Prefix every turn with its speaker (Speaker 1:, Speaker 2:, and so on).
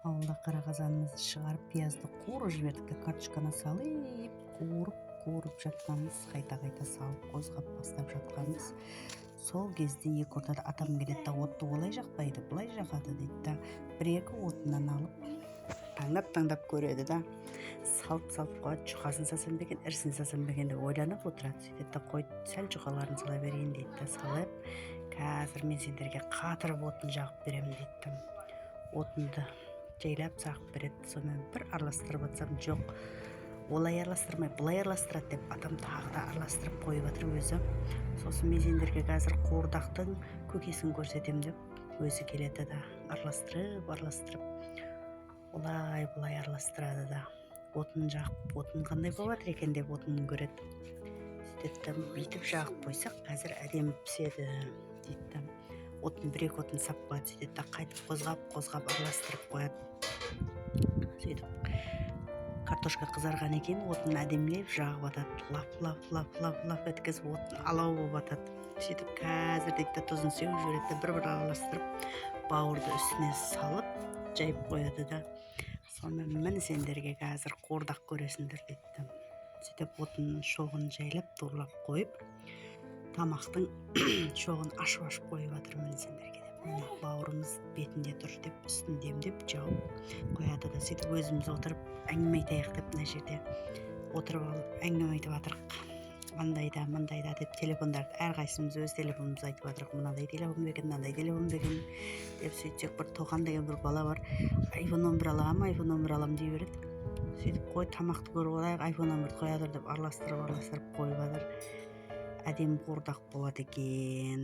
Speaker 1: Ауылда қара қазанымызды шығарып, пиязды қуырып жібердік те, картошканы салып, қуырып жатқанбыз, қайта салып, қозғап бастап жатқанбыз. Сол кезде екі ортада атам келеді да, отты олай жақпайды, былай жағады дейді да, бір-екі отынан алып, таңдап көреді да, салып қояды. Жұқасын сасам ба екен, ірісін сасам ба екен деп ойланып отырады. Сөйтеді да, қой сәл жұқаларын сала берейін дейді да, салып, қазір мен сендерге қатырып отын жағып беремін дейді да, отынды жайлап жағып береді. Сонымен бір араластырып жатсам, жоқ, олай араластырмай былай араластырады деп, атам тағы да араластырып қойып жатыр өзі. Сосын мен сендерге қазір қуырдақтың көкесін көрсетем деп, өзі келеді да, араластырып олай бұлай араластырады да, отын жағып, отын қандай болып жатыр екен деп отынын көреді. Сөйтеді, бүйтіп жағып қойсақ қазір әдемі піседі дейді да, отын бір-екі отын сап қояды. Сөйтеді да, қайтып қозғап араластырып қояды. Сөйтіп картошка қызарған екен, отын әдемілеп жағып атады, лап еткізіп отын алау болып атады. Сөйтіп қазір дейді да, тұзын сеуіп жібереді да, бір араластырып, бауырды үстіне салып жайып қояды да, сонымен міне сендерге қазір қуырдақ көресіңдер дейді да. Сөйтіп отын шоғын жайлап торлап қойып, тамақтың шоғын ашып қойып жатыр міне сендерге деп. Міне бауырымыз бетінде тұр деп, үстін демдеп жауып қояды да, сөйтіп өзіміз отырып әңгіме айтайық деп, мына жерде отырып алып әңгіме айтып жатырық. Андайда мындайда деп, телефондарды әрқайсымыз өз телефонымызды айтып жатырық. Мынандай телефон бекен, мынандай телефон бекен деп. Сөйтсек, бір Тоқан деген бір бала бар, iPhone 11 алам дей береді. Сөйтіп, қой тамақты көріп алайық, iPhone 11 қоя тұр деп араластырып қойып жатыр. Әдемі қуырдақ болады екен.